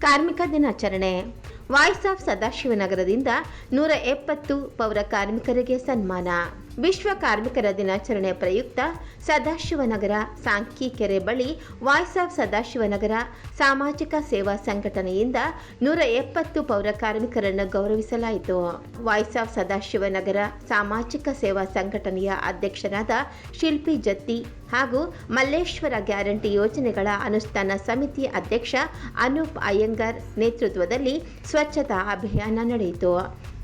ಕಾರ್ಮಿಕ ದಿನಾಚರಣೆ. Voice of ಸದಾಶಿವನಗರದಿಂದ 170 ಪೌರ ಕಾರ್ಮಿಕರಿಗೆ ಸನ್ಮಾನ. ವಿಶ್ವ ಕಾರ್ಮಿಕರ ದಿನಾಚರಣೆ ಪ್ರಯುಕ್ತ ಸದಾಶಿವನಗರ ಸಾಂಕೀಕೆರೆ ಬಳಿ ವಾಯ್ಸ್ ಆಫ್ ಸದಾಶಿವನಗರ ಸಾಮಾಜಿಕ ಸೇವಾ ಸಂಘಟನೆಯಿಂದ 170 ಪೌರ ಕಾರ್ಮಿಕರನ್ನು ಗೌರವಿಸಲಾಯಿತು. ವಾಯ್ಸ್ ಆಫ್ ಸದಾಶಿವನಗರ ಸಾಮಾಜಿಕ ಸೇವಾ ಸಂಘಟನೆಯ ಅಧ್ಯಕ್ಷರಾದ ಶಿಲ್ಪಿ ಜತ್ತಿ ಹಾಗೂ ಮಲ್ಲೇಶ್ವರ ಗ್ಯಾರಂಟಿ ಯೋಜನೆಗಳ ಅನುಷ್ಠಾನ ಸಮಿತಿ ಅಧ್ಯಕ್ಷ ಅನೂಪ್ ಅಯ್ಯಂಗಾರ್ ನೇತೃತ್ವದಲ್ಲಿ ಸ್ವಚ್ಛತಾ ಅಭಿಯಾನ ನಡೆಯಿತು.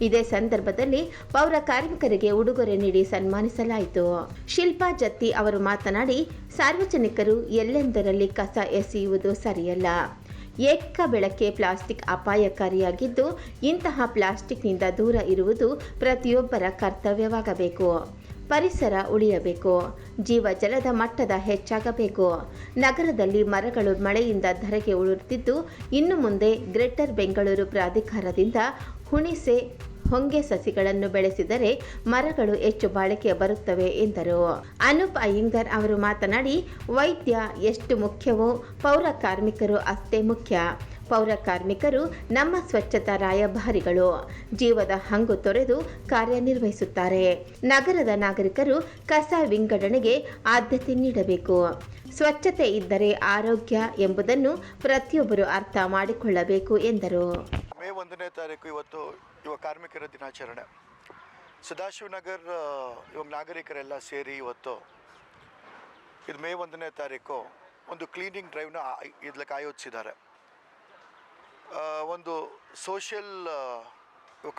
ಇದೇ ಸಂದರ್ಭದಲ್ಲಿ ಪೌರ ಕಾರ್ಮಿಕರಿಗೆ ಉಡುಗೊರೆ ನೀಡಿ ಸನ್ಮಾನಿಸಲಾಯಿತು. ಶಿಲ್ಪಾ ಜತ್ತಿ ಅವರು ಮಾತನಾಡಿ, ಸಾರ್ವಜನಿಕರು ಎಲ್ಲೆಂದರಲ್ಲಿ ಕಸ ಎಸೆಯುವುದು ಸರಿಯಲ್ಲ. ಏಕ ಬೆಳಕೆ ಪ್ಲಾಸ್ಟಿಕ್ ಅಪಾಯಕಾರಿಯಾಗಿದ್ದು, ಇಂತಹ ಪ್ಲಾಸ್ಟಿಕ್ನಿಂದ ದೂರ ಇರುವುದು ಪ್ರತಿಯೊಬ್ಬರ ಕರ್ತವ್ಯವಾಗಬೇಕು. ಪರಿಸರ ಉಳಿಯಬೇಕು. ಜೀವಜಲದ ಮಟ್ಟದ ಹೆಚ್ಚಾಗಬೇಕು. ನಗರದಲ್ಲಿ ಮರಗಳು ಮಳೆಯಿಂದ ಧರೆಗೆ ಉರುಳುತ್ತಿದ್ದು, ಇನ್ನು ಮುಂದೆ ಗ್ರೇಟರ್ ಬೆಂಗಳೂರು ಪ್ರಾಧಿಕಾರದಿಂದ ಹುಣಿಸೆ ಹೊಂಗೆ ಸಸಿಗಳನ್ನು ಬೆಳೆಸಿದರೆ ಮರಗಳು ಹೆಚ್ಚು ಬಾಳಿಕೆ ಬರುತ್ತವೆ ಎಂದರು. ಅನೂಪ್ ಅಯ್ಯಂಗಾರ್ ಅವರು ಮಾತನಾಡಿ, ವೈದ್ಯ ಎಷ್ಟು ಮುಖ್ಯವೋ ಪೌರ ಕಾರ್ಮಿಕರು ಅಷ್ಟೇ ಮುಖ್ಯ. ಪೌರ ಕಾರ್ಮಿಕರು ನಮ್ಮ ಸ್ವಚ್ಛತಾ ರಾಯಭಾರಿಗಳು. ಜೀವದ ಹಂಗು ತೊರೆದು ಕಾರ್ಯನಿರ್ವಹಿಸುತ್ತಾರೆ. ನಗರದ ನಾಗರಿಕರು ಕಸ ವಿಂಗಡಣೆಗೆ ಆದ್ಯತೆ ನೀಡಬೇಕು. ಸ್ವಚ್ಛತೆ ಇದ್ದರೆ ಆರೋಗ್ಯ ಎಂಬುದನ್ನು ಪ್ರತಿಯೊಬ್ಬರು ಅರ್ಥ ಮಾಡಿಕೊಳ್ಳಬೇಕು ಎಂದರು. ಮೇ 1ನೇ ತಾರೀಕು ಇವತ್ತು ಯುವ ಕಾರ್ಮಿಕರ ದಿನಾಚರಣೆ. ಸದಾಶಿವನಗರ್ ಯುವ ನಾಗರಿಕರೆಲ್ಲ ಸೇರಿ ಇವತ್ತು ಇದು ಮೇ 1ನೇ ತಾರೀಕು ಒಂದು ಕ್ಲೀನಿಂಗ್ ಡ್ರೈವ್ನ ಇದಕ್ಕೆ ಆಯೋಜಿಸಿದ್ದಾರೆ. ಒಂದು ಸೋಷಿಯಲ್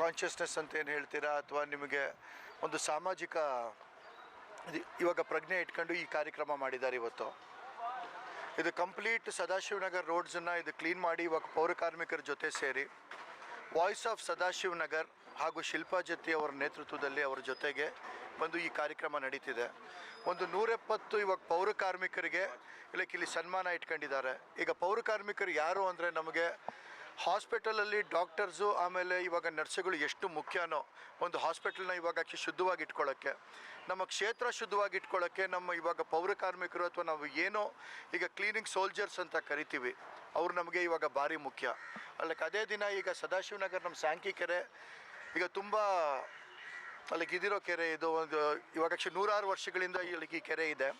ಕಾನ್ಷಿಯಸ್ನೆಸ್ ಅಂತ ಏನು ಹೇಳ್ತೀರಾ, ಅಥವಾ ನಿಮಗೆ ಒಂದು ಸಾಮಾಜಿಕ ಇವಾಗ ಪ್ರಜ್ಞೆ ಇಟ್ಕೊಂಡು ಈ ಕಾರ್ಯಕ್ರಮ ಮಾಡಿದ್ದಾರೆ. ಇವತ್ತು ಇದು ಕಂಪ್ಲೀಟ್ ಸದಾಶಿವನಗರ್ ರೋಡ್ಸನ್ನು ಇದು ಕ್ಲೀನ್ ಮಾಡಿ ಇವಾಗ ಪೌರ ಕಾರ್ಮಿಕರ ಜೊತೆ ಸೇರಿ ವಾಯ್ಸ್ ಆಫ್ ಸದಾಶಿವನಗರ್ ಹಾಗೂ ಶಿಲ್ಪಾ ಜತ್ತಿ ಅವರ ನೇತೃತ್ವದಲ್ಲಿ ಅವರ ಜೊತೆಗೆ ಬಂದು ಈ ಕಾರ್ಯಕ್ರಮ ನಡೀತಿದೆ. ಒಂದು 170 ಇವಾಗ ಪೌರ ಕಾರ್ಮಿಕರಿಗೆ ಇಲ್ಲಿ ಸನ್ಮಾನ ಇಟ್ಕೊಂಡಿದ್ದಾರೆ. ಈಗ ಪೌರ ಕಾರ್ಮಿಕರು ಯಾರು ಅಂದರೆ, ನಮಗೆ ಹಾಸ್ಪಿಟಲಲ್ಲಿ ಡಾಕ್ಟರ್ಸು ಆಮೇಲೆ ಇವಾಗ ನರ್ಸುಗಳು ಎಷ್ಟು ಮುಖ್ಯನೋ ಒಂದು ಹಾಸ್ಪಿಟಲ್ನ ಇವಾಗ ಶುದ್ಧವಾಗಿ ಇಟ್ಕೊಳ್ಳೋಕ್ಕೆ, ನಮ್ಮ ಕ್ಷೇತ್ರ ಶುದ್ಧವಾಗಿ ಇಟ್ಕೊಳ್ಳೋಕ್ಕೆ ನಮ್ಮ ಇವಾಗ ಪೌರ ಕಾರ್ಮಿಕರು ಅಥವಾ ನಾವು ಏನೋ ಈಗ ಕ್ಲೀನಿಂಗ್ ಸೋಲ್ಜರ್ಸ್ ಅಂತ ಕರಿತೀವಿ, ಅವರು ನಮಗೆ ಇವಾಗ ಭಾರಿ ಮುಖ್ಯ. ಅಲ್ಲಿಗೆ ಅದೇ ದಿನ ಈಗ ಸದಾಶಿವನಗರ್ ನಮ್ಮ ಸಾಂಕೀಕೆರೆ ಈಗ ತುಂಬ ಅಲ್ಲಿಗೆ ಇದಿರೋ ಕೆರೆ. ಇದು ಒಂದು ಇವಾಗ 106 ವರ್ಷಗಳಿಂದ ಇಲ್ಲಿಗೆ ಈ ಕೆರೆ ಇದೆ.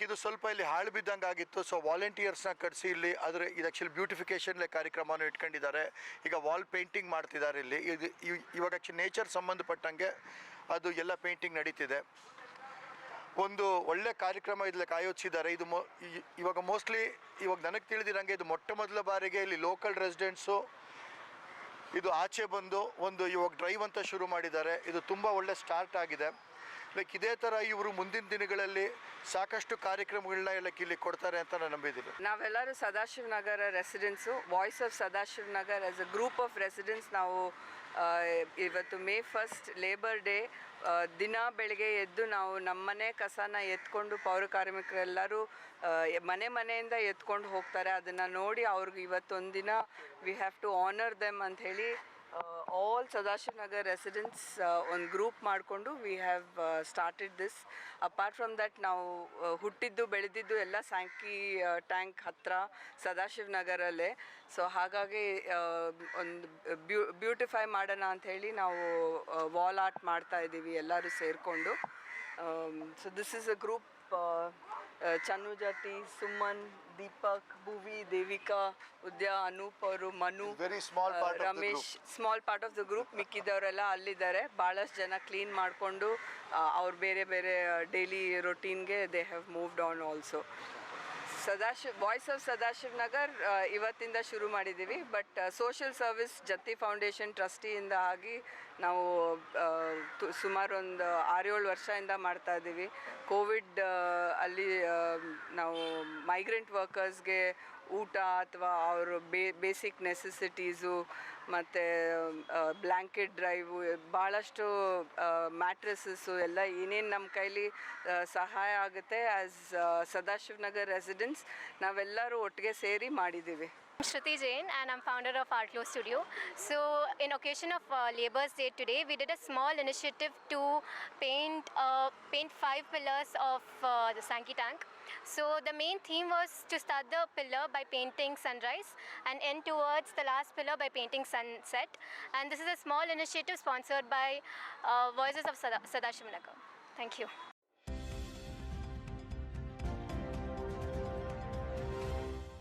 ಇದು ಸ್ವಲ್ಪ ಇಲ್ಲಿ ಹಾಳು ಬಿದ್ದಂಗೆ ಆಗಿತ್ತು. ಸೊ ವಾಲಂಟಿಯರ್ಸ್ನ ಕರೆಸಿ ಇಲ್ಲಿ ಆದರೆ ಇದು ಬ್ಯೂಟಿಫಿಕೇಷನ್ ಕಾರ್ಯಕ್ರಮನೂ ಇಟ್ಕೊಂಡಿದ್ದಾರೆ. ಈಗ ವಾಲ್ ಪೇಂಟಿಂಗ್ ಮಾಡ್ತಿದ್ದಾರೆ. ಇಲ್ಲಿ ಇವಾಗ ನೇಚರ್ ಸಂಬಂಧಪಟ್ಟಂಗೆ ಅದು ಎಲ್ಲ ಪೇಂಟಿಂಗ್ ನಡೀತಿದೆ. ಒಂದು ಒಳ್ಳೆ ಕಾರ್ಯಕ್ರಮ ಇದಕ್ಕೆ ಆಯೋಜಿಸಿದ್ದಾರೆ. ಇದು ಇವಾಗ ಮೋಸ್ಟ್ಲಿ ಇವಾಗ ನನಗೆ ತಿಳಿದಿರಂಗೆ ಇದು ಮೊಟ್ಟ ಮೊದಲ ಬಾರಿಗೆ ಇಲ್ಲಿ ಲೋಕಲ್ ರೆಸಿಡೆಂಟ್ಸು ಇದು ಆಚೆ ಬಂದು ಒಂದು ಇವಾಗ ಡ್ರೈವ್ ಅಂತ ಶುರು ಮಾಡಿದ್ದಾರೆ. ಇದು ತುಂಬ ಒಳ್ಳೆ ಸ್ಟಾರ್ಟ್ ಆಗಿದೆ. ಇದೇ ಥರ ಇವರು ಮುಂದಿನ ದಿನಗಳಲ್ಲಿ ಸಾಕಷ್ಟು ಕಾರ್ಯಕ್ರಮಗಳನ್ನ ಇಲ್ಲಿ ಕೊಡ್ತಾರೆ ಅಂತ ನಾನು ನಂಬಿದ್ದೀನಿ. ನಾವೆಲ್ಲರೂ Sadashivanagar residents, voice of Sadashivanagar as a group of residents ನಾವು ಇವತ್ತು ಮೇ 1 ಲೇಬರ್ ಡೇ ದಿನ ಬೆಳಗ್ಗೆ ಎದ್ದು ನಾವು ನಮ್ಮನೆ ಕಸನ ಎತ್ಕೊಂಡು ಪೌರ ಕಾರ್ಮಿಕರೆಲ್ಲರೂ ಮನೆಯಿಂದ ಎತ್ಕೊಂಡು ಹೋಗ್ತಾರೆ. ಅದನ್ನು ನೋಡಿ ಅವ್ರಿಗೆ ಇವತ್ತೊಂದಿನ we have to honour them ಅಂತ ಹೇಳಿ ಆಲ್ ಸದಾಶಿವನಗರ್ ರೆಸಿಡೆನ್ಸ್ ಒಂದು ಗ್ರೂಪ್ ಮಾಡಿಕೊಂಡು we have started this. Apart from that ನಾವು ಹುಟ್ಟಿದ್ದು ಬೆಳೆದಿದ್ದು ಎಲ್ಲ ಸ್ಯಾಂಕಿ ಟ್ಯಾಂಕ್ ಹತ್ತಿರ ಸದಾಶಿವನಗರಲ್ಲೇ. ಸೊ ಹಾಗಾಗಿ ಒಂದು ಬ್ಯೂಟಿಫೈ ಮಾಡೋಣ ಅಂಥೇಳಿ ನಾವು ವಾಲ್ ಆರ್ಟ್ ಮಾಡ್ತಾ ಇದ್ದೀವಿ ಎಲ್ಲರೂ ಸೇರಿಕೊಂಡು. So this is a group. Channu Jati, Suman, Deepak, Bhuvi, Devika, Udya, Anoop ಅವರು, Manu, Ramesh, small part of the group. ಮಿಕ್ಕಿದವರೆಲ್ಲ ಅಲ್ಲಿದ್ದಾರೆ. ಭಾಳಷ್ಟು ಜನ ಕ್ಲೀನ್ ಮಾಡಿಕೊಂಡು ಅವ್ರು ಬೇರೆ ಬೇರೆ ಡೈಲಿ ರೊಟೀನ್ಗೆ they have moved on also. Voice of Sadashivanagar ಇವತ್ತಿಂದ ಶುರು ಮಾಡಿದ್ದೀವಿ. But social service Jatti foundation ಟ್ರಸ್ಟಿಯಿಂದ ಆಗಿ ನಾವು ಸುಮಾರು ಒಂದು 6-7 ವರ್ಷದಿಂದ ಮಾಡ್ತಾ ಇದ್ದೀವಿ. ಕೋವಿಡ್ ಅಲ್ಲಿ ನಾವು ಮೈಗ್ರೆಂಟ್ ವರ್ಕರ್ಸ್ಗೆ ಊಟ ಅಥವಾ ಅವರು ಬೇಸಿಕ್ ನೆಸೆಸಿಟೀಸು ಮತ್ತು ಬ್ಲ್ಯಾಂಕೆಟ್ ಡ್ರೈವು, ಭಾಳಷ್ಟು ಮ್ಯಾಟ್ರೆಸಸ್ಸು ಎಲ್ಲ ಏನೇನು ನಮ್ಮ ಕೈಲಿ ಸಹಾಯ ಆಗುತ್ತೆ ಆ್ಯಸ್ ಸದಾಶಿವನಗರ್ ರೆಸಿಡೆನ್ಸ್ ನಾವೆಲ್ಲರೂ ಒಟ್ಟಿಗೆ ಸೇರಿ ಮಾಡಿದ್ದೀವಿ. I'm Shruti Jain and I'm founder of Art Glow Studio. So in occasion of Labour's Day today, we did a small initiative to paint 5 pillars of the Sankey tank. So the main theme was to start the pillar by painting sunrise and end towards the last pillar by painting sunset. And this is a small initiative sponsored by Voices of Sadashivanagar. Thank you.